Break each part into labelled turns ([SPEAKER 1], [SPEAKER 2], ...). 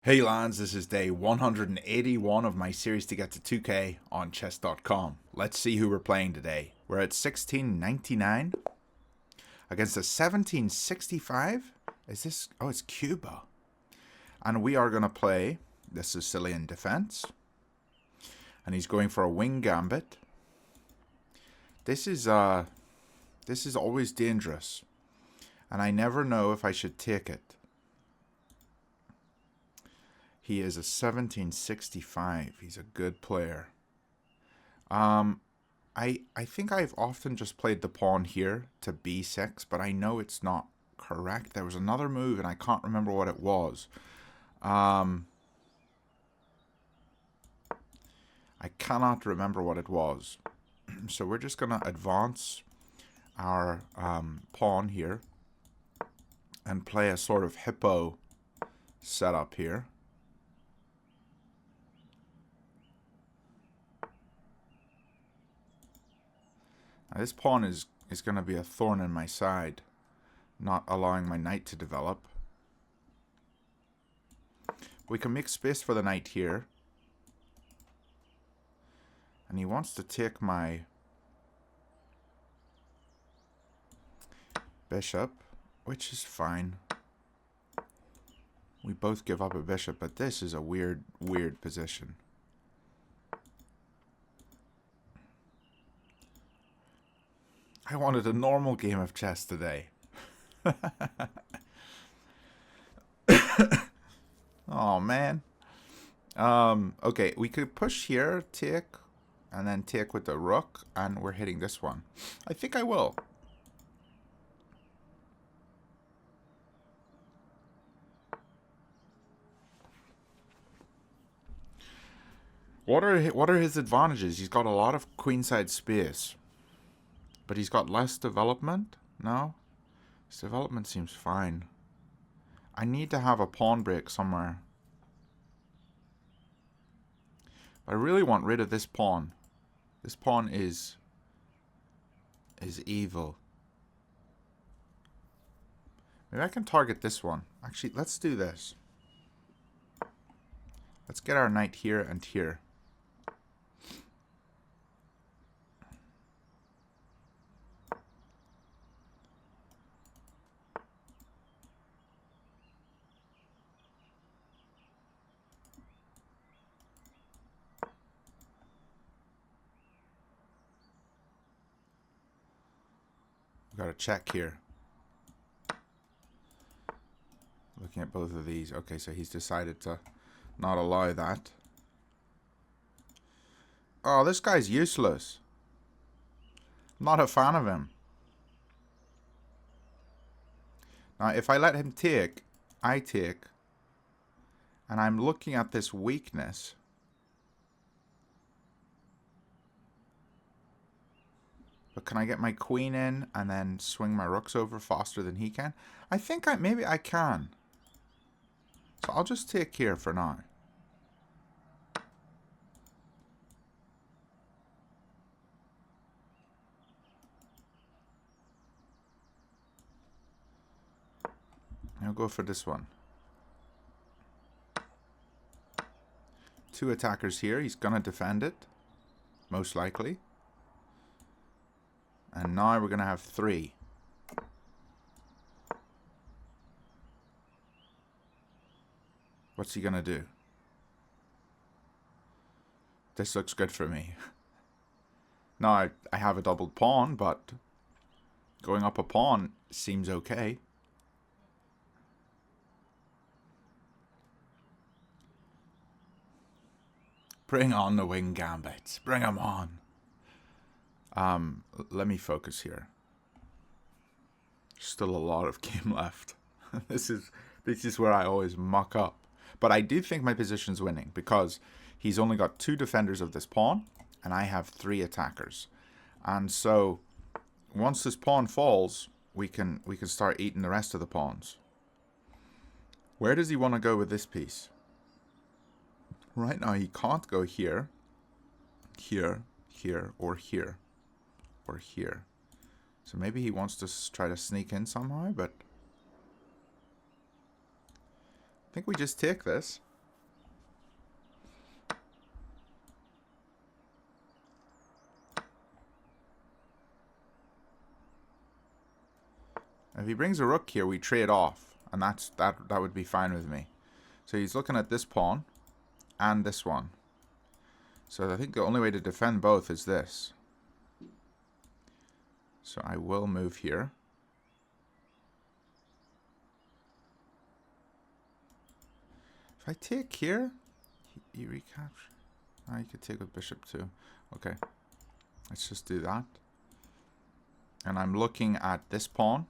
[SPEAKER 1] Hey lads, this is day 181 of my series to get to 2k on chess.com. Let's see who we're playing today. We're at 1699 against a 1765. Is this? Oh, it's Cuba. And we are going to play the Sicilian defense. And he's going for a wing gambit. This is always dangerous. And I never know if I should take it. He is a 1765. He's a good player. I think I've often just played the pawn here to b6, but I know it's not correct. There was another move, and I can't remember what it was. I cannot remember what it was. So we're just going to advance our pawn here and play a sort of hippo setup here. Now, this pawn is going to be a thorn in my side, not allowing my knight to develop. We can make space for the knight here. And he wants to take my bishop, which is fine. We both give up a bishop, but this is a weird position. I wanted a normal game of chess today. Oh, man. Okay, we could push here, take, and then take with the rook, and we're hitting this one. I think I will. What are his advantages? He's got a lot of queenside space. But he's got less development? No? His development seems fine. I need to have a pawn break somewhere. I really want rid of this pawn. This pawn is evil. Maybe I can target this one. Actually, let's do this. Let's get our knight here and here. Got a check here. Looking at both of these. Okay, so he's decided to not allow that. Oh, this guy's useless. Not a fan of him. Now, if I let him take, I take. And I'm looking at this weakness. But can I get my queen in and then swing my rooks over faster than he can? I think maybe I can. So I'll just take here for now. I'll go for this one. Two attackers here. He's going to defend it. Most likely. And now we're going to have three. What's he going to do? This looks good for me. Now, I have a doubled pawn, but going up a pawn seems okay. Bring on the wing gambits. Bring them on. Let me focus here. Still a lot of game left. This is where I always muck up. But I do think my position's winning because he's only got two defenders of this pawn and I have three attackers. And so once this pawn falls, we can start eating the rest of the pawns. Where does he want to go with this piece? Right now he can't go here, here, here, or here. Or here. So maybe he wants to try to sneak in somehow, but I think we just take this. If he brings a rook here, we trade off. And that would be fine with me. So he's looking at this pawn and this one. So I think the only way to defend both is this. So I will move here. If I take here, he recaptures. Oh, you could take with bishop too. Okay, let's just do that. And I'm looking at this pawn,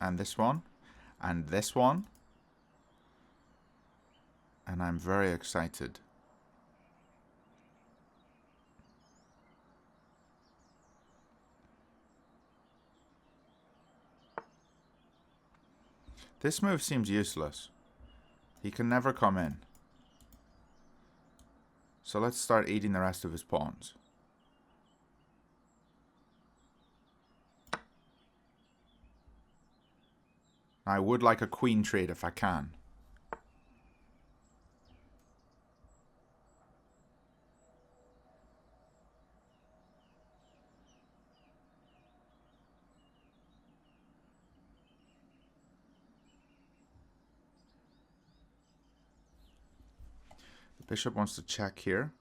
[SPEAKER 1] and this one, and this one. And I'm very excited. This move seems useless. He can never come in. So let's start eating the rest of his pawns. I would like a queen trade if I can. The bishop wants to check here.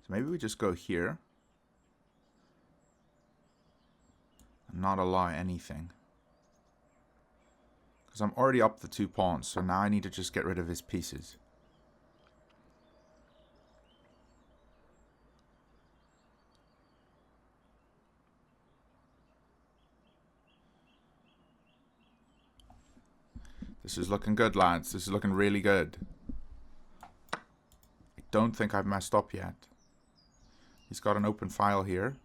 [SPEAKER 1] So maybe we just go here. And not allow anything. Because I'm already up the 2 pawns, so now I need to just get rid of his pieces. This is looking good, lads. This is looking really good. I don't think I've messed up yet. He's got an open file here.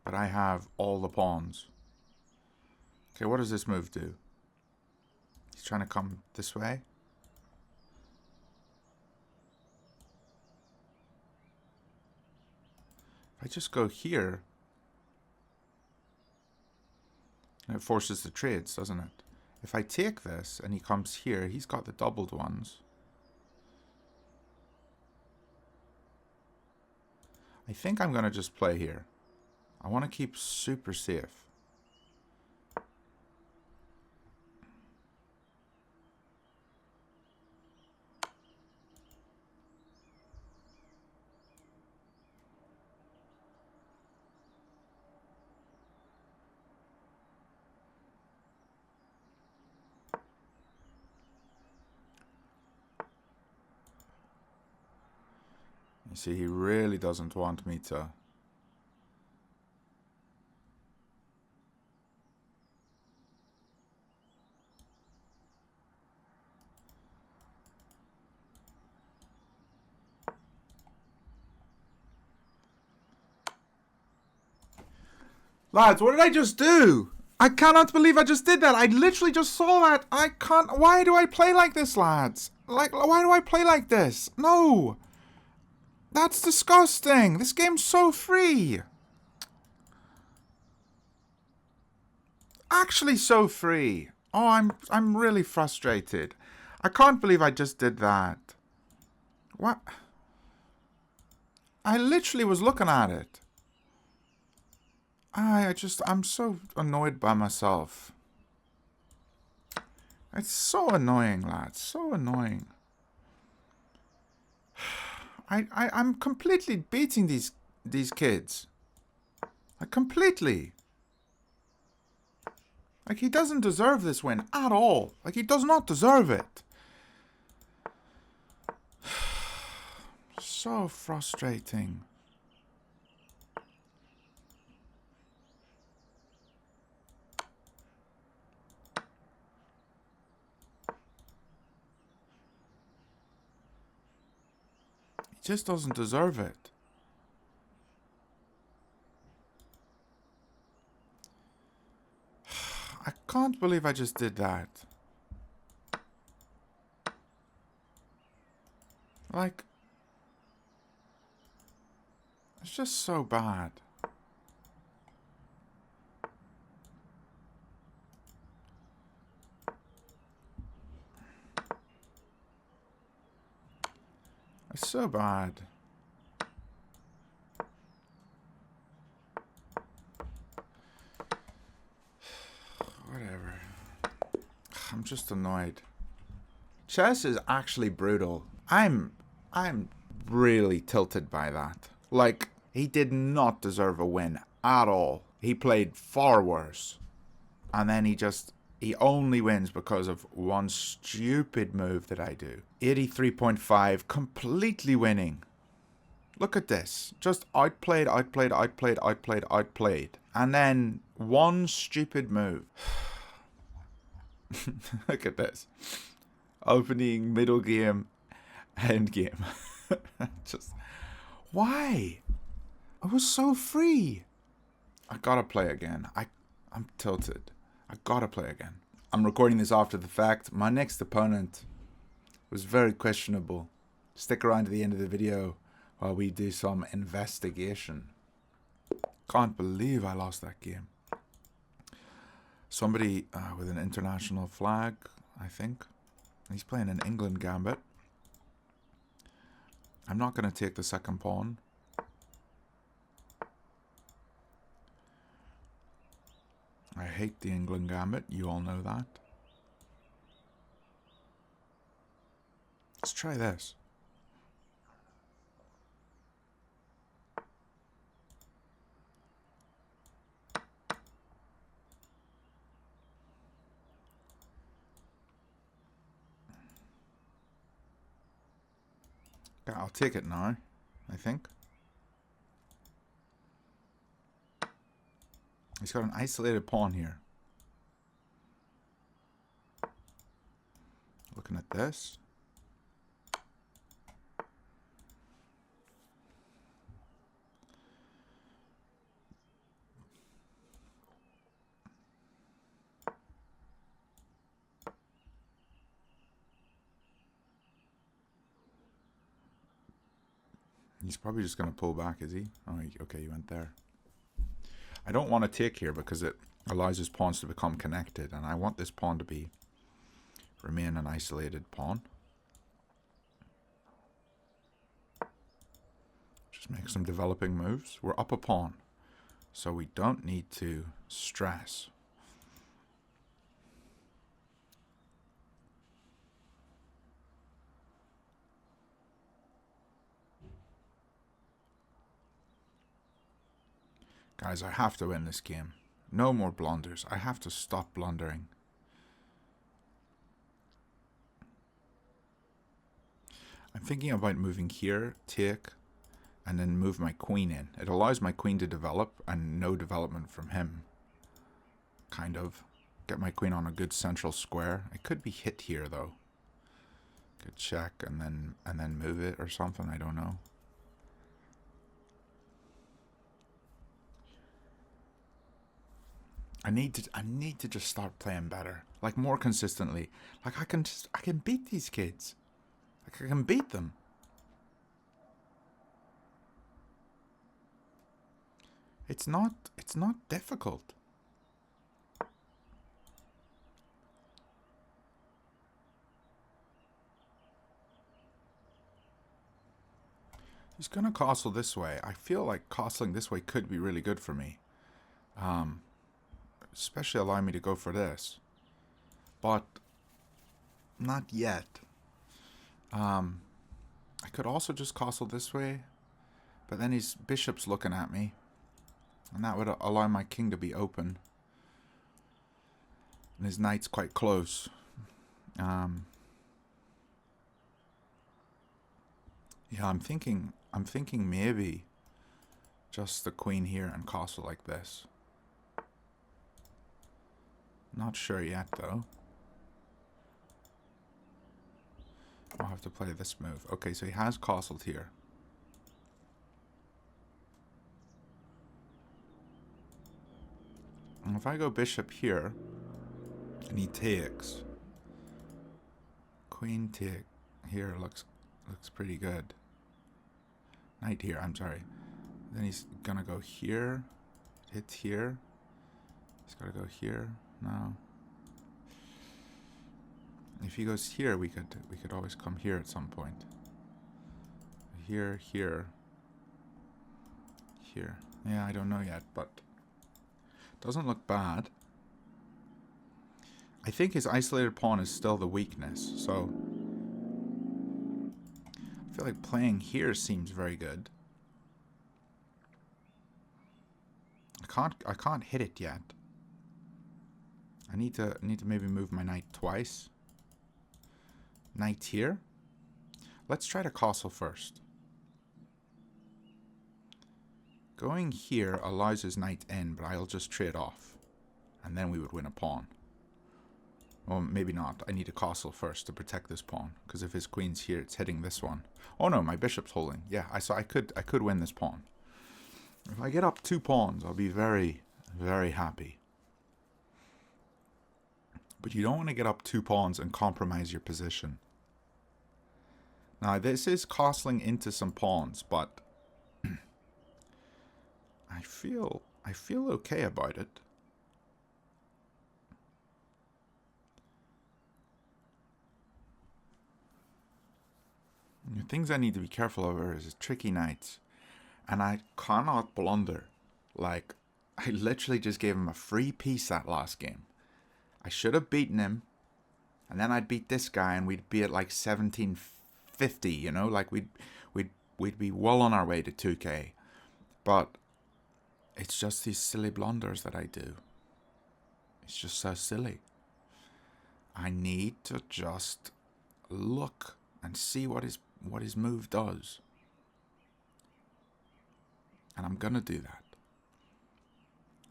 [SPEAKER 1] But I have all the pawns. Okay, what does this move do? He's trying to come this way. If I just go here, it forces the trades, doesn't it? If I take this and he comes here, he's got the doubled ones. I think I'm going to just play here. I want to keep super safe. You see, he really doesn't want me to. Lads, what did I just do? I cannot believe I just did that. I literally just saw that. I can't. Why do I play like this, lads? Like, why do I play like this? No. That's disgusting. This game's so free. Actually so free. Oh, I'm really frustrated. I can't believe I just did that. What? I literally was looking at it. I'm so annoyed by myself. It's so annoying, lads. So annoying. I'm completely beating these kids. Like, completely. Like, he doesn't deserve this win at all. Like, he does not deserve it. So frustrating. He just doesn't deserve it. I can't believe I just did that. Like, it's just so bad. It's so bad. I'm just annoyed. Chess is actually brutal. I'm really tilted by that. Like, he did not deserve a win at all. He played far worse. And then he only wins because of one stupid move that I do. 83.5, completely winning. Look at this. Just outplayed. And then one stupid move. Look at this. Opening, middle game, end game. Just, why? I was so free. I gotta play again. I'm tilted. I gotta play again. I'm recording this after the fact. My next opponent was very questionable. Stick around to the end of the video while we do some investigation. Can't believe I lost that game. Somebody with an international flag, I think. He's playing an Englund Gambit. I'm not going to take the second pawn. I hate the Englund Gambit. You all know that. Let's try this. Yeah, I'll take it now, I think. He's got an isolated pawn here. Looking at this. He's probably just going to pull back, is he? Oh, okay, he went there. I don't want to take here because it allows his pawns to become connected, and I want this pawn to remain an isolated pawn. Just make some developing moves. We're up a pawn, so we don't need to stress. Guys, I have to win this game. No more blunders. I have to stop blundering. I'm thinking about moving here, take, and then move my queen in. It allows my queen to develop and no development from him. Kind of. Get my queen on a good central square. It could be hit here though. Could check and then move it or something. I don't know. I need to just start playing better, like more consistently. Like I can beat these kids. Like I can beat them. It's not difficult. He's gonna castle this way. I feel like castling this way could be really good for me. Especially allow me to go for this. But not yet. I could also just castle this way, but then his bishop's looking at me, and that would allow my king to be open. And his knight's quite close. Yeah, I'm thinking maybe just the queen here and castle like this. Not sure yet, though. I'll have to play this move. Okay, so he has castled here. And if I go bishop here, and he takes, queen take here looks pretty good. Knight here, I'm sorry. Then he's gonna go here, hit here. He's gotta go here. No. If he goes here, we could always come here at some point. Here, here, here. Yeah, I don't know yet, but doesn't look bad. I think his isolated pawn is still the weakness, so I feel like playing here seems very good. I can't hit it yet. I need to maybe move my knight twice. Knight here. Let's try to castle first. Going here allows his knight in, but I'll just trade off. And then we would win a pawn. Well, maybe not. I need a castle first to protect this pawn. Because if his queen's here, it's hitting this one. Oh no, my bishop's holding. Yeah, I could win this pawn. If I get up 2 pawns, I'll be very, very happy. But you don't want to get up 2 pawns and compromise your position. Now, this is castling into some pawns, but I feel okay about it. The things I need to be careful of is tricky knights. And I cannot blunder. Like, I literally just gave him a free piece that last game. I should have beaten him. And then I'd beat this guy and we'd be at like 1750, you know? Like, we'd be well on our way to 2k. But it's just these silly blunders that I do. It's just so silly. I need to just look and see what his move does. And I'm gonna do that.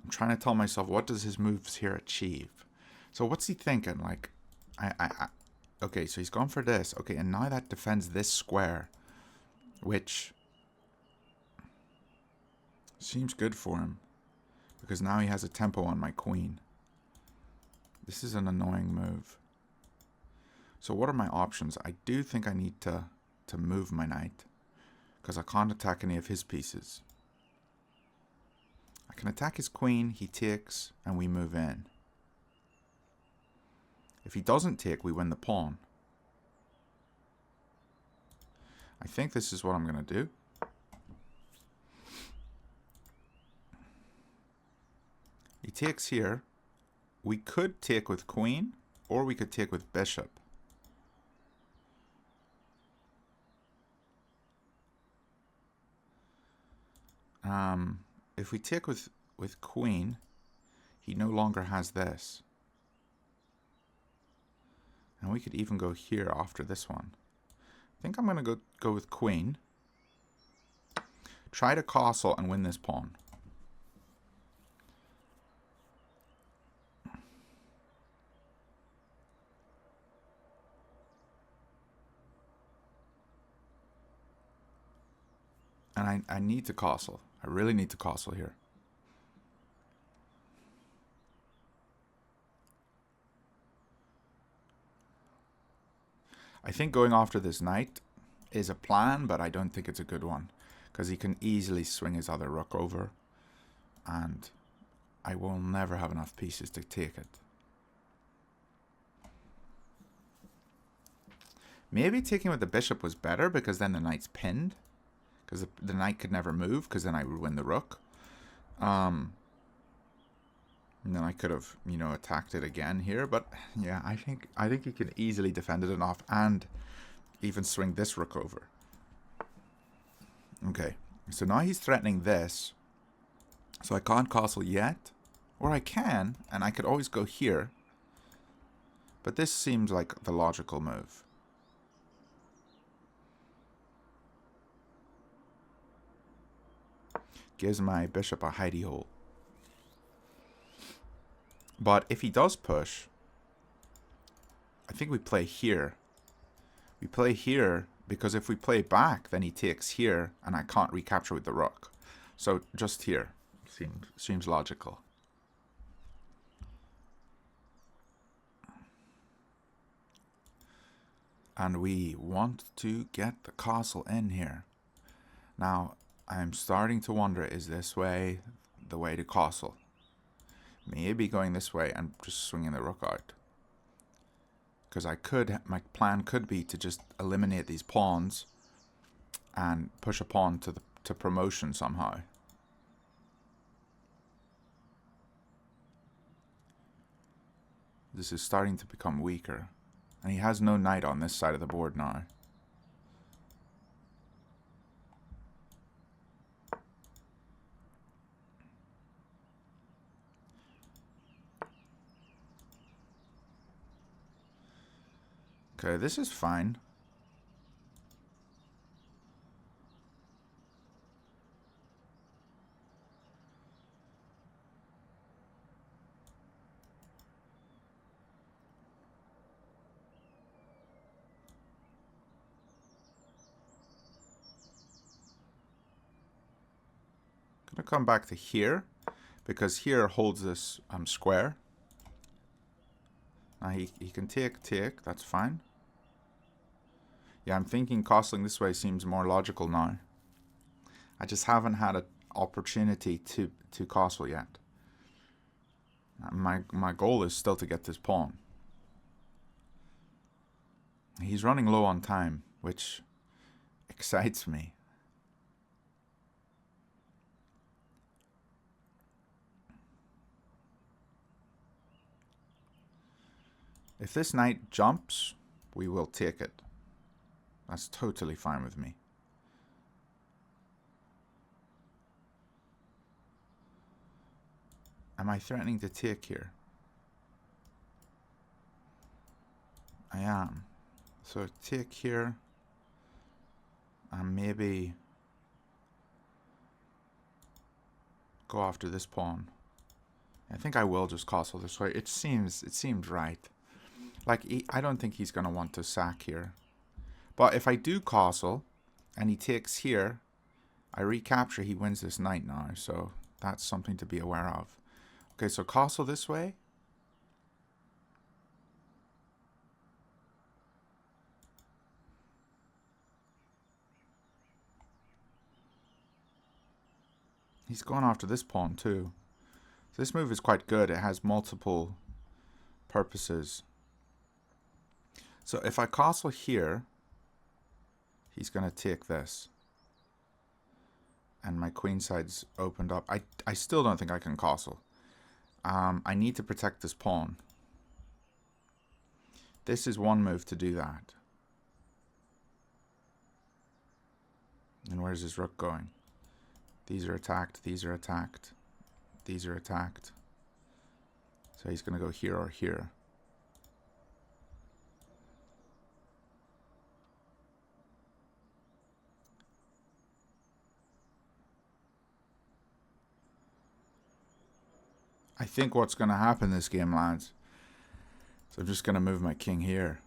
[SPEAKER 1] I'm trying to tell myself, what does his moves here achieve? So what's he thinking? Like, okay, so he's gone for this. Okay, and now that defends this square, which seems good for him. Because now he has a tempo on my queen. This is an annoying move. So what are my options? I do think I need to move my knight. Because I can't attack any of his pieces. I can attack his queen, he takes, and we move in. If he doesn't take, we win the pawn. I think this is what I'm going to do. He takes here. We could take with queen, or we could take with bishop. If we take with queen, he no longer has this. And we could even go here after this one. I think I'm going to go with queen. Try to castle and win this pawn. And I need to castle. I really need to castle here. I think going after this knight is a plan, but I don't think it's a good one. Because he can easily swing his other rook over. And I will never have enough pieces to take it. Maybe taking with the bishop was better, because then the knight's pinned. Because the knight could never move, because then I would win the rook. And then I could have, you know, attacked it again here. But yeah, I think he can easily defend it enough and even swing this rook over. Okay, so now he's threatening this. So I can't castle yet. Or I can, and I could always go here. But this seems like the logical move. Gives my bishop a hidey hole. But if he does push, I think we play here. We play here because if we play back, then he takes here, and I can't recapture with the rook. So just here seems logical. And we want to get the castle in here. Now, I'm starting to wonder, is this way the way to castle? Maybe going this way and just swinging the rook out. Because my plan could be to just eliminate these pawns and push a pawn to promotion somehow. This is starting to become weaker. And he has no knight on this side of the board now. Okay, this is fine. I'm gonna come back to here because here holds this square. Now he can take, that's fine. Yeah, I'm thinking castling this way seems more logical now. I just haven't had an opportunity to castle yet. My goal is still to get this pawn. He's running low on time, which excites me. If this knight jumps, we will take it. That's totally fine with me. Am I threatening to take here? I am. So take here. And maybe go after this pawn. I think I will just castle this way. It seems right. Like, I don't think he's going to want to sack here. But if I do castle, and he takes here, I recapture, he wins this knight now. So that's something to be aware of. Okay, so castle this way. He's going after this pawn too. So this move is quite good. It has multiple purposes. So if I castle here, he's going to take this. And my queen side's opened up. I still don't think I can castle. I need to protect this pawn. This is one move to do that. And where's his rook going? These are attacked, these are attacked, these are attacked. So he's going to go here or here. I think what's going to happen this game, lads, so I'm just going to move my king here.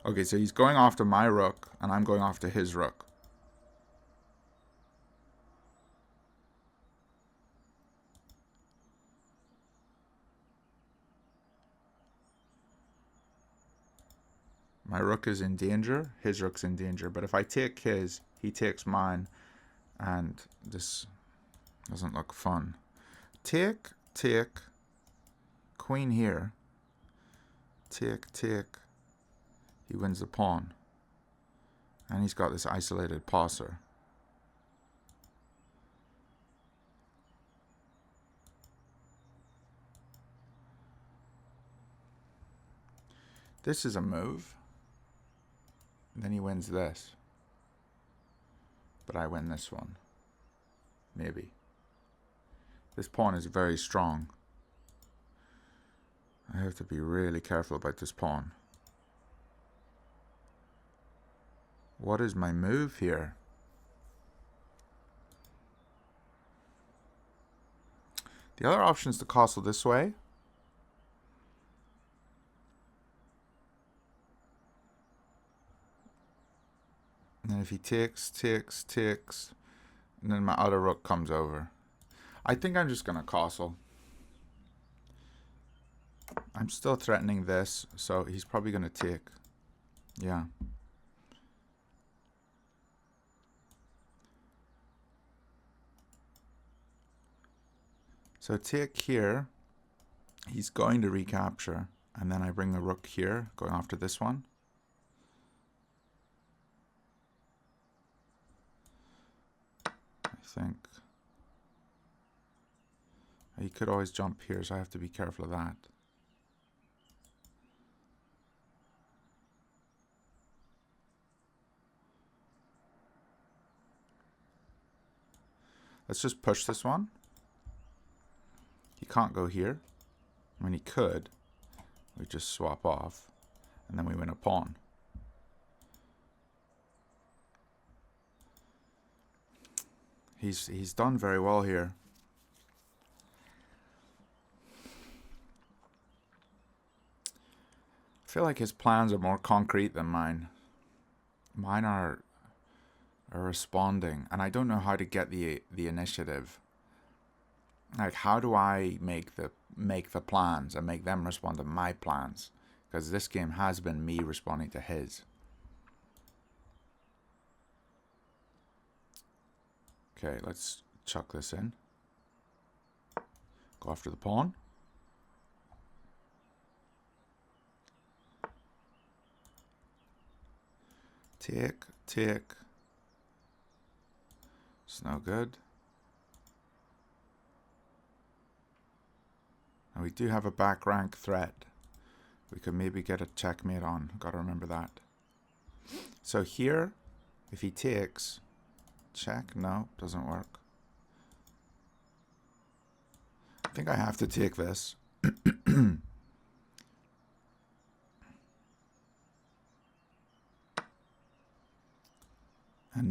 [SPEAKER 1] Okay, so he's going after my rook, and I'm going after his rook. My rook is in danger, his rook's in danger, but if I take his, he takes mine, and this doesn't look fun. Take, queen here. Take. He wins the pawn. And he's got this isolated passer. This is a move. And then he wins this. But I win this one. Maybe. This pawn is very strong. I have to be really careful about this pawn. What is my move here? The other option is to castle this way. And then if he takes, and then my other rook comes over. I think I'm just going to castle. I'm still threatening this, so he's probably going to take. Yeah. So take here. He's going to recapture. And then I bring the rook here, going after this one. think. He could always jump here, so I have to be careful of that. Let's just push this one. He can't go here. I mean, he could. We just swap off, and then we win a pawn. He's done very well here. I feel like his plans are more concrete than mine. Mine are responding, and I don't know how to get the initiative. Like, how do I make the plans and make them respond to my plans? Because this game has been me responding to his. Okay, let's chuck this in. Go after the pawn. Take, take. It's no good. And we do have a back rank threat. We could maybe get a checkmate on. Gotta remember that. So here, if he takes, check. No, doesn't work. I think I have to take this. And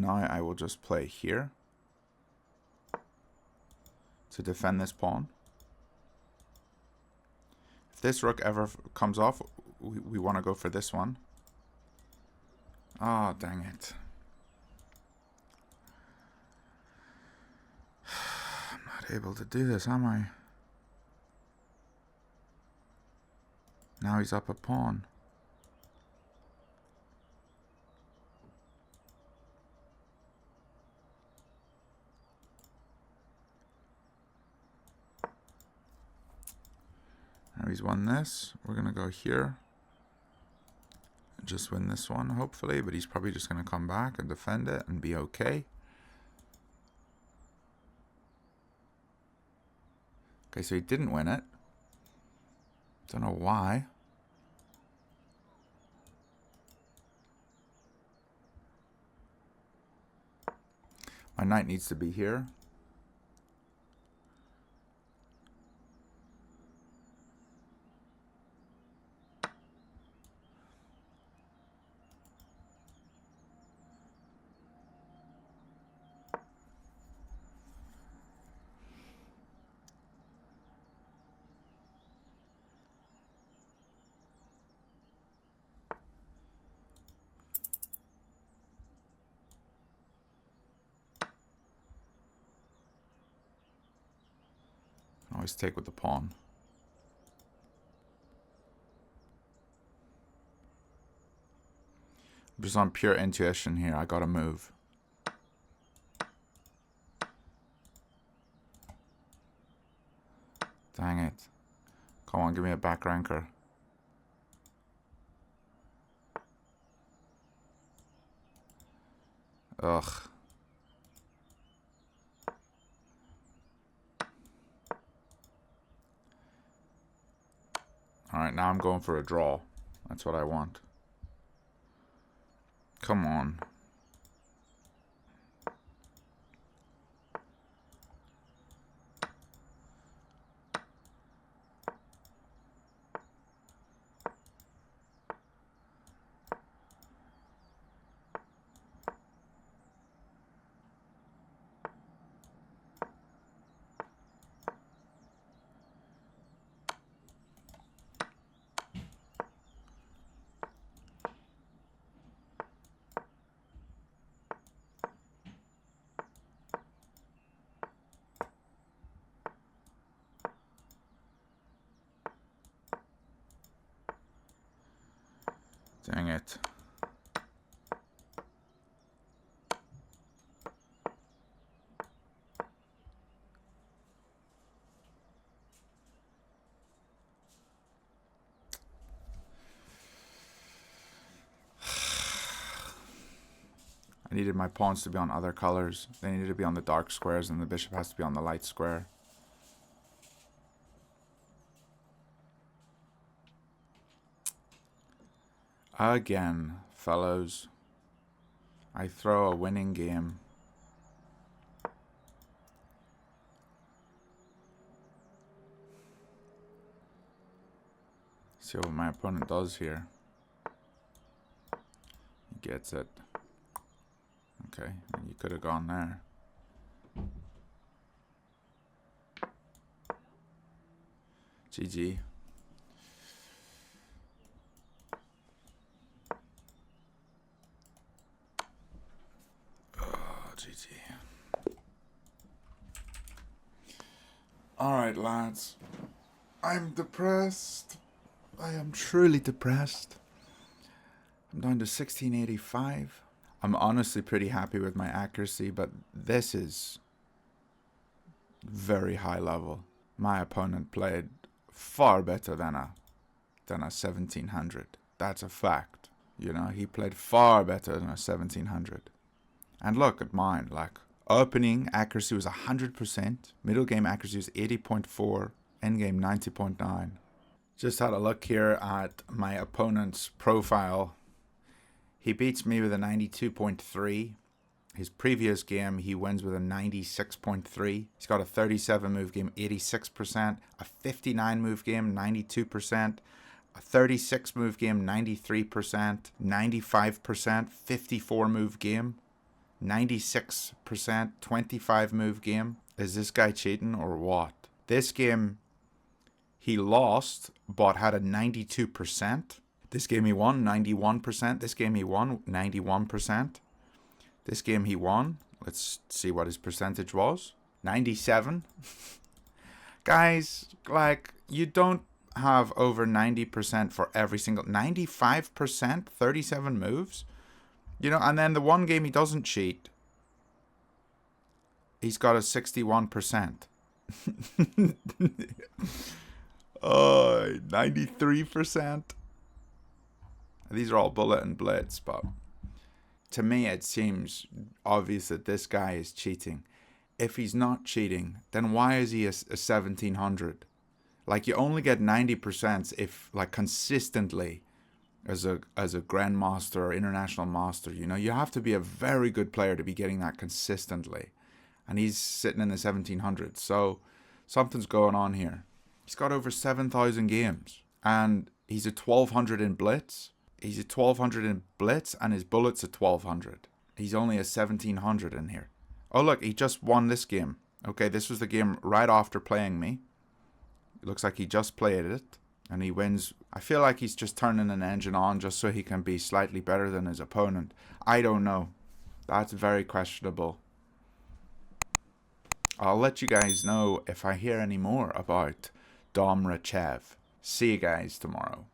[SPEAKER 1] now I will just play here to defend this pawn. If this rook ever comes off, we want to go for this one. Oh, dang it. I'm not able to do this, am I? Now he's up a pawn. Now he's won this. We're going to go here. Just win this one, hopefully. But he's probably just going to come back and defend it and be okay. Okay, so he didn't win it. Don't know why. My knight needs to be here. Always take with the pawn. Just on pure intuition here, I gotta move. Dang it. Come on, give me a back ranker. Ugh. Alright, now I'm going for a draw. That's what I want. Come on. Dang it. I needed my pawns to be on other colors. They needed to be on the dark squares, and the bishop has to be on the light square. Again, fellows, I throw a winning game. See what my opponent does here. He gets it. Okay, you could have gone there. GG. Oh, GG. Alright, lads. I'm depressed. I am truly depressed. I'm down to 1685. I'm honestly pretty happy with my accuracy, but this is very high level. My opponent played far better than a 1700. That's a fact. You know, he played far better than a 1700. And look at mine, like opening accuracy was 100%, middle game accuracy was 80.4, end game 90.9. Just had a look here at my opponent's profile. He beats me with a 92.3. His previous game, he wins with a 96.3. He's got a 37 move game, 86%. A 59 move game, 92%. A 36 move game, 93%. 95%. 54 move game, 96%. 25 move game. Is this guy cheating or what? This game, he lost, but had a 92%. This game he won, 91%. This game he won, 91%. This game he won, let's see what his percentage was. 97. Guys, like, you don't have over 90% for every single... 95%, 37 moves. You know, and then the one game he doesn't cheat, he's got a 61%. 93%. These are all bullet and blitz, but to me it seems obvious that this guy is cheating. If he's not cheating, then why is he a 1700? Like, you only get 90% if, like, consistently as a grandmaster or international master, you know, you have to be a very good player to be getting that consistently. And he's sitting in the 1700s, so something's going on here. He's got over 7,000 games, and he's a 1200 in blitz. He's a 1200 in blitz, and his bullet's a 1200. He's only a 1700 in here. Oh, look, he just won this game. Okay, this was the game right after playing me. It looks like he just played it, and he wins. I feel like he's just turning an engine on just so he can be slightly better than his opponent. I don't know. That's very questionable. I'll let you guys know if I hear any more about Domrachev. See you guys tomorrow.